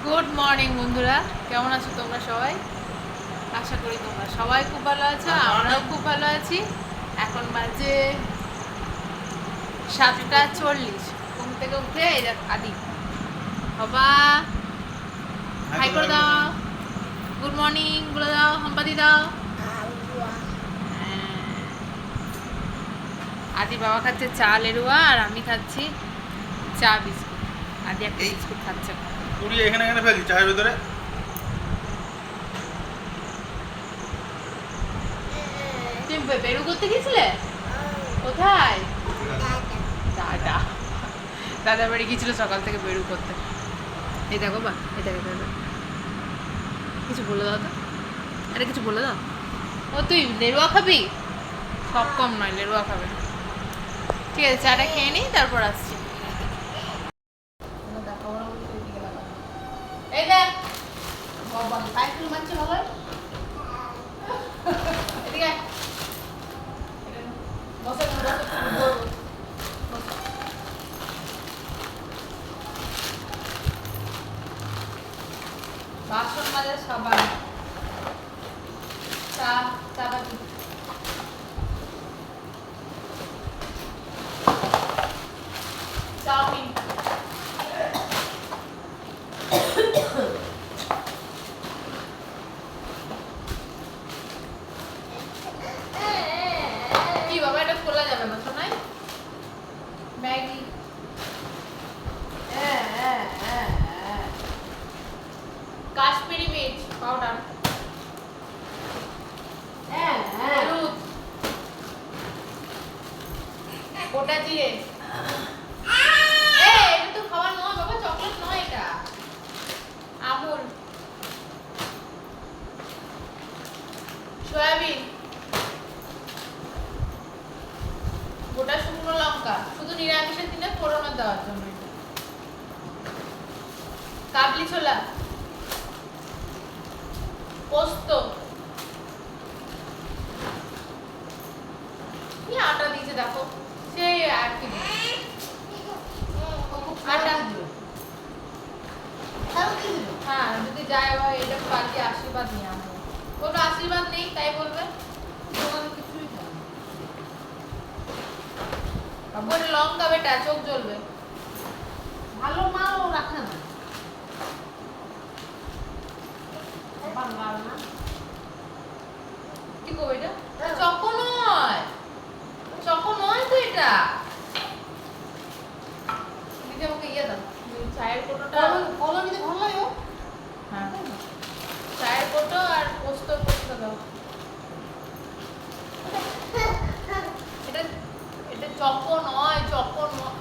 Good morning বন্ধুরা, কেমন আছো তোমরা সবাই? আশা করি তোমরা সবাই খুব ভালো আছো, আমরাও খুব ভালো আছি। এখন বাজে 7:40। ঘুম থেকে উঠে এই দেখ আদি বাবা হাই করে দাও, গুড মর্নিং বলে দাও, হাম্পাদি দাও। হ্যাঁ। আদি বাবা খাচ্ছে চা লেরুয়া আর আমি খাচ্ছি চা বিস্কুট। আদি একটা বিস্কুট খাচ্ছে। পুরি এখানে এখানে ফেলছি চায়ের ভিতরে। তুমি বেরু করতে গেছিলে? কোথায়? দাদা দাদা বাড়ি গিয়েছিল সকাল থেকে বেরু করতে। এই দেখো বা, এই দেখো দাদা, কিছু বলে দাও তো, আরে কিছু বলে দাও। ও তুই লেরুয়া খাবি? সব কম নয়, লেরুয়া খাবে। ঠিক আছে, চাটা খেয়ে নিই, তারপর আসছি। এই দেখ বাবা সাইকেল মারছে ভালো। এদিকে বসে বাসন মাজার সাবান, চা চাপাতি, চাউমিন, কি বাবা এটা খোলা যাবে না শোনাই, ম্যাগি, কাশ্মীরি মির্চ পাউডার, হলুদ, গোটা জিরে। এটা তো খাওয়া নয় বাবা, চকলেট নয় এটা, আমুল, সয়াবিন, গোটা শুকনো লঙ্কা, শুধু নিরামিষের দিনে ফোড়নে দেওয়ার জন্য। কাবলি ছোলা, পোস্ত, কি আটা দিয়েছে দেখো, সেই আর কি আটা। হ্যাঁ যদি যায় আবার এটা বাকি আশীর্বাদ নিয়ে আসবো, বলবো আশীর্বাদ নেই তাই বলবে। বলে লঙ্কা বেটা চোখ জ্বলবে, ভালো মাও রাখে না। কি করবে এটা? চকো নয়, চকো নয় তো এটা। দিদি আমাকে ইয়ে দাও, চায়ের কোটোটা। কলা নিতে ভালো লাগে। হ্যাঁ চায়ের কোটো আর পোস্ত দাও। এটা এটা চকো নয়, চকো নয়।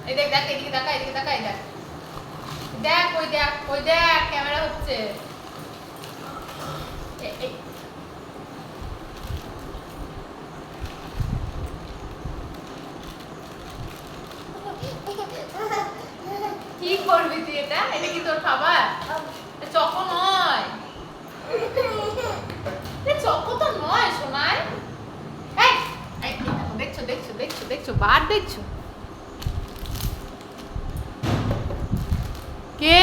এই দেখ দেখ এদিকে তাকা, এদিকে তাকা, এই দেখ দেখ ওই দেখ ওই দেখ ক্যামেরা হচ্ছে। কি করবি তুই? এটা এটা কি তোর খাবার? চকো নয়, চকো তো নয় সোনাই। দেখছো দেখছো দেখছো দেখছো বার দেখছো কে?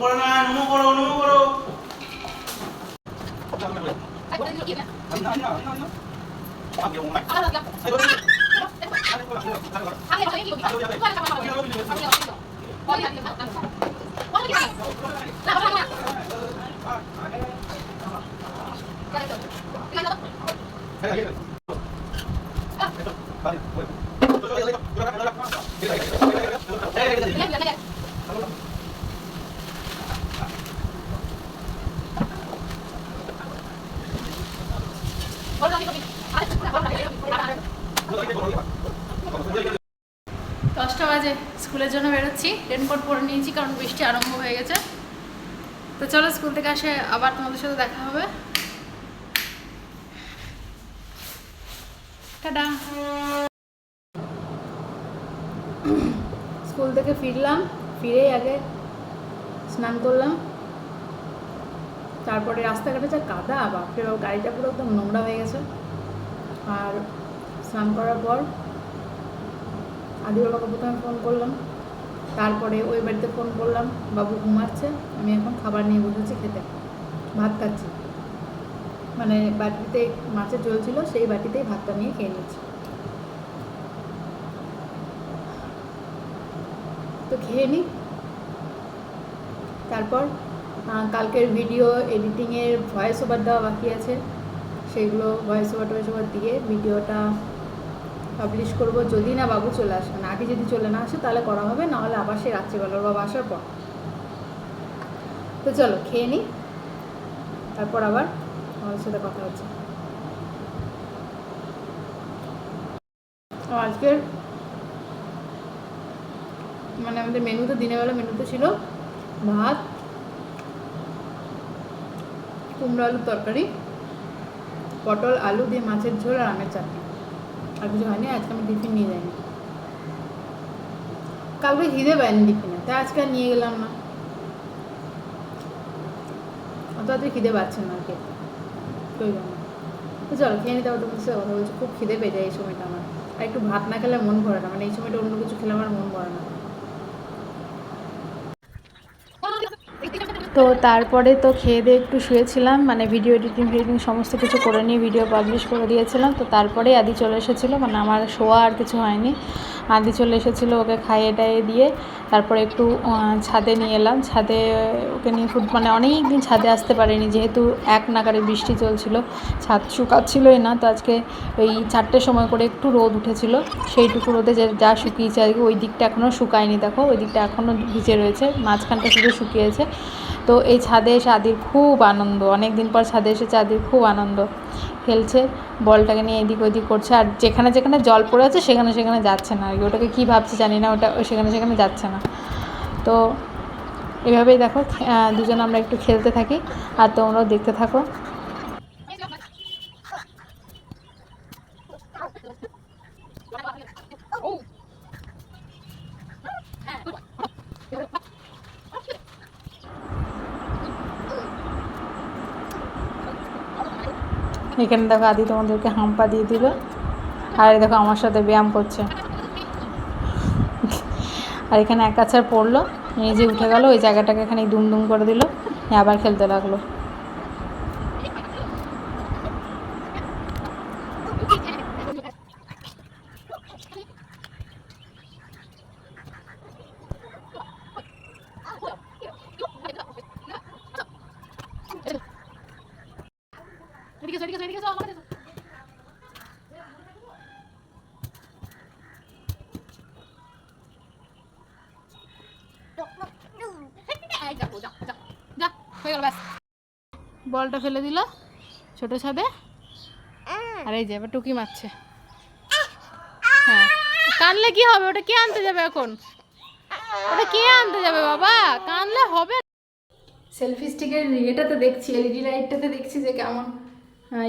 করো না, নমো করো, নমো করো। দশটা বাজে, স্কুলের জন্য বেরোচ্ছি। রেনকোট পরে নিয়েছি কারণ বৃষ্টি আরম্ভ হয়ে গেছে। তো চলো স্কুল থেকে আসে আবার তোমাদের সাথে দেখা হবে। টাটা। স্কুল থেকে ফিরলাম, ফিরেই আগে স্নান করলাম, তারপরে রাস্তাঘাটে যা কাদা, বাপরে বাপ, গাড়িটা পুরো একদম নোংরা হয়ে গেছে। আর স্নান করার পর আদি বাবাকে প্রথমে ফোন করলাম, তারপরে ওই বাড়িতে ফোন করলাম, বাবু ঘুমাচ্ছে, আমি এখন খাবার নিয়ে বসেছি খেতে, ভাত খাচ্ছি, মানে বাটিতে মাছের ঝোল ছিল সেই বাটিতেই ভাতটা নিয়ে খেয়ে নিচ্ছি। তো খেয়ে নিই, তারপর কালকের ভিডিও এডিটিংয়ের ভয়েস ওভার দেওয়া বাকি আছে, সেইগুলো ভয়েস ওভার দিয়ে ভিডিওটা পাবলিশ করব, যদি না বাবু চলে আসে, মানে আগে যদি চলে না আসে তাহলে করা হবে, নাহলে আবার সেই রাত্রিবেলার বাবা আসার পর। তো চলো খেয়ে নিই, তারপর আবার আমাদের সাথে কথা হচ্ছে। আজকের মানে আমাদের মেনুতে, দিনের বেলা মেনুতে ছিল ভাত, কুমড়ো আলুর তরকারি, পটল আলু দিয়ে মাছের ঝোল আর আমের চাটনি, আর কিছু হয়নি। আজকে আমি টিফিন নিয়ে যাইনি, কালকে খিদে পাইনি টিফিনে, তাই আজকে আর নিয়ে গেলাম না, অত খিদে পাচ্ছে না আর কি, ওই জন্য। তো চলো খেয়ে নিতে হবে, তোমার সাথে কথা বলছি, খুব খিদে পেয়ে যায় এই সময়টা আমার, আর একটু ভাত না খেলে মন ভরে না, মানে এই সময়টা অন্য কিছু খেলে আমার মন ভরে না। তো তারপরে তো খেয়ে দিয়ে একটু শুয়েছিলাম, মানে ভিডিও এডিটিং সমস্ত কিছু করে নিয়ে ভিডিও পাবলিশ করে দিয়েছিলাম। তো তারপরে আদি চলে এসেছিলো, মানে আমার শোয়া আর কিছু হয়নি, আদি চলে এসেছিলো, ওকে খাইয়ে টাইয়ে দিয়ে তারপরে একটু ছাদে নিয়ে এলাম। ছাদে ওকে নিয়ে মানে অনেক দিন ছাদে আসতে পারিনি, যেহেতু এক নাগারে বৃষ্টি চলছিল, ছাদ শুকাচ্ছিলোই না। তো আজকে ওই 4টের সময় করে একটু রোদ উঠেছিল, সেইটুকু রোদে যা শুকিয়েছে আর কি, ওই দিকটা এখনও শুকায়নি, দেখো ওই দিকটা এখনও ভিজে রয়েছে, মাঝখানটা শুধু শুকিয়েছে। তো এই ছাদে এসে আদির খুব আনন্দ, অনেক দিন পর ছাদে এসেছে আদির খুব আনন্দ, খেলছে, বলটাকে নিয়ে এদিক ওদিক করছে, আর যেখানে যেখানে জল পড়ে আছে সেখানে সেখানে যাচ্ছে না আর কি, ওটাকে কী ভাবছে জানি না, ওটা সেখানে সেখানে যাচ্ছে না। তো এভাবেই দেখো দুজন আমরা একটু খেলতে থাকি, আর তোমরাও দেখতে থাকো। এখানে দেখো আদি তোমাদেরকে হাম্পা দিয়ে দিল, আর দেখো আমার সাথে ব্যায়াম করছে, আর এখানে এক আছাড় পড়লো, নিজে উঠে গেল, ওই জায়গাটাকে এখানে দুম করে দিল, আবার খেলতে লাগলো। বলটা ফেলে দিল ছোট ছাদে, আর এই যে এবার টুকি মারছে। হ্যাঁ, কানলে কি হবে, ওটা কে আনতে যাবে এখন, ওটা কে আনতে যাবে বাবা, কানলে হবে। সেলফি স্টিকের ইয়েটাতে দেখছি, এলইডি লাইটটাতে দেখছি যে কেমন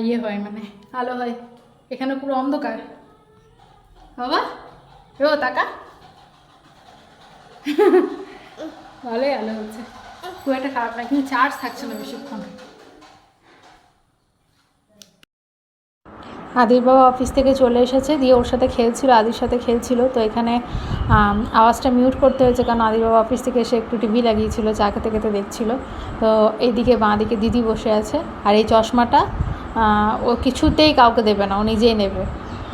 ইয়ে হয়, মানে আলো হয়, এখানে পুরো অন্ধকার। বাবা ও টাকা ভালোই আলো হচ্ছে, খুব একটা খারাপ না, কিন্তু চার্জ থাকছে না বেশিক্ষণ। আদির বাবা অফিস থেকে চলে এসেছে, দিয়ে ওর সাথে খেলছিল, আদির সাথে খেলছিল। তো এখানে আওয়াজটা মিউট করতে হয়েছে, কারণ আদির বাবা অফিস থেকে এসে একটু টিভি লাগিয়েছিল, চা খেতে খেতে দেখছিল। তো এইদিকে বাঁ দিকে দিদি বসে আছে, আর এই চশমাটা ও কিছুতেই কাউকে দেবে না, ও নিজেই নেবে,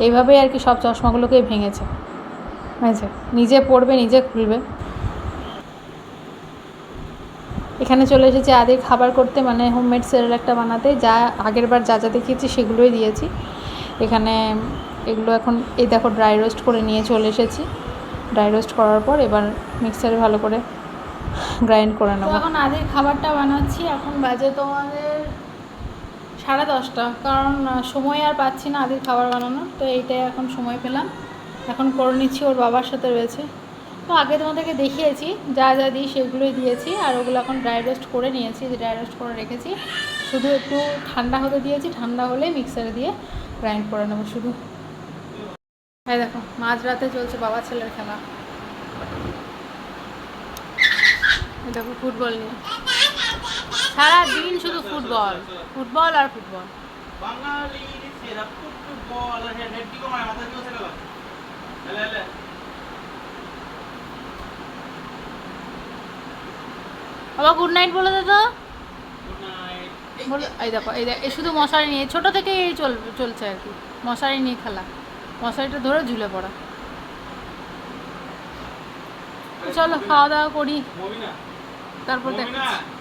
এইভাবেই আর কি সব চশমাগুলোকেই ভেঙেছে, বুঝেছে, নিজে পড়বে নিজে খুলবে। এখানে চলে এসেছে আদির খাবার করতে, মানে হোমমেড সেরেলাকটা বানাতে, যা আগের বার যা যা দেখিয়েছি সেগুলোই দিয়েছি। এখানে এগুলো এখন এই দেখো ড্রাই রোস্ট করে নিয়ে চলে এসেছি, ড্রাই রোস্ট করার পর এবার মিক্সারে ভালো করে গ্রাইন্ড করে নেবো। এখন আদির খাবারটা বানাচ্ছি, এখন বাজে তোমাদের 10:30, কারণ সময় আর পাচ্ছি না আদির খাবার বানানোর, তো এইটাই এখন সময় পেলাম, এখন করে নিচ্ছি, ওর বাবার সাথে রয়েছে। তো আগে তোমাদেরকে দেখিয়েছি যা যা দিই সেগুলোই দিয়েছি, আর ওগুলো এখন ড্রাই রোস্ট করে নিয়েছি, ড্রাই রোস্ট করে রেখেছি, শুধু একটু ঠান্ডা হতে দিয়েছি, ঠান্ডা হলে মিক্সারে দিয়ে গ্রাইন্ড করে নেবো শুধু। এই দেখো মাঝরাতে চলছে বাবা ছেলের খেলা, এই দেখো ফুটবল নিয়ে সারাদিন শুধু ফুটবল ফুটবল আর ফুটবল। বাঙালির সেরা ফুটবল হেড দিকে মারা মাথা দিকে গেল এলে এলে বাবা গুড নাইট বলে দে তো। গুড নাইট বলো এই দেখো এই শুধু মশারি নিয়ে ছোটো থেকেই চলছে আর কি, মশারি নিয়ে খেলা, মশারিটা ধরে ঝুলে পড়া। তো চলো খাওয়া দাওয়া করি, মমিনা তারপর মমিনা দেখাচ্ছি।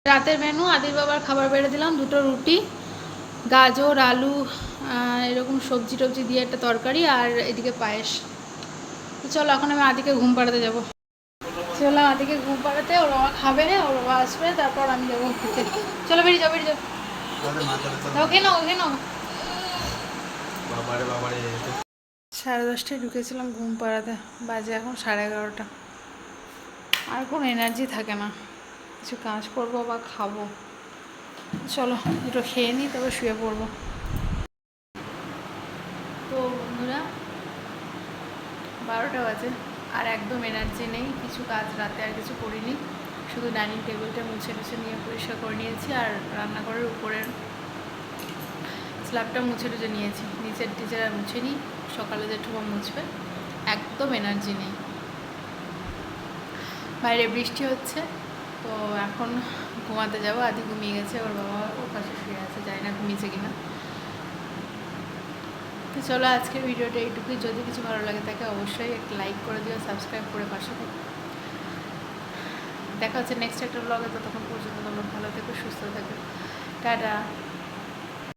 রাতের মেনু আদির বাবার খাবার বেড়ে দিলাম, দুটো রুটি, গাজর আলু এরকম সবজি টবজি দিয়ে একটা তরকারি, আর এদিকে পায়েস। তো চলো এখন আমি আদিকে ঘুম পাড়াতে যাবো। চলো আদিকে ঘুম পাড়াতে, ওর বাবা খাবে, ওর বাবা আসবে, তারপর আমি যাবো খেতে। চলো বেরিয়ে যাও বেরিয়ে যাও, ওকে নাও ওকে নাও। বাবারে বাবারে 10:30টায় ঢুকেছিলাম ঘুম পাড়াতে, বাজে এখন 11:30। আর কোনো এনার্জি থাকে না কিছু কাজ করবো বা খাবো। চলো একটু খেয়ে নিই তবে শুয়ে পড়বো। তো বন্ধুরা 12টা বাজে, আর একদম এনার্জি নেই, কিছু কাজ রাতে আর কিছু করিনি, শুধু ডাইনিং টেবিলটা মুছে টুছে নিয়ে পরিষ্কার করে নিয়েছি, আর রান্নাঘরের উপরের স্ল্যাবটা মুছে টুছে নিয়েছি, নিচের টিচার আর মুছে নিই, সকালে যেটুকু মুছবে। একদম এনার্জি নেই, বাইরে বৃষ্টি হচ্ছে। তো এখন ঘুমাতে যাবো, আদি ঘুমিয়ে গেছে, ওর বাবা ওর পাশে শুয়ে আছে, জানি না ঘুমিয়েছে কিনা। তো চলো আজকের ভিডিওটা এইটুকুই, যদি কিছু ভালো লাগে তাকে অবশ্যই একটা লাইক করে দিও, সাবস্ক্রাইব করে পাশে থাকো। দেখা হচ্ছে নেক্সট একটা ব্লগে, তো তখন পর্যন্ত তোমরা ভালো থেকো, সুস্থ থেকো, টাটা।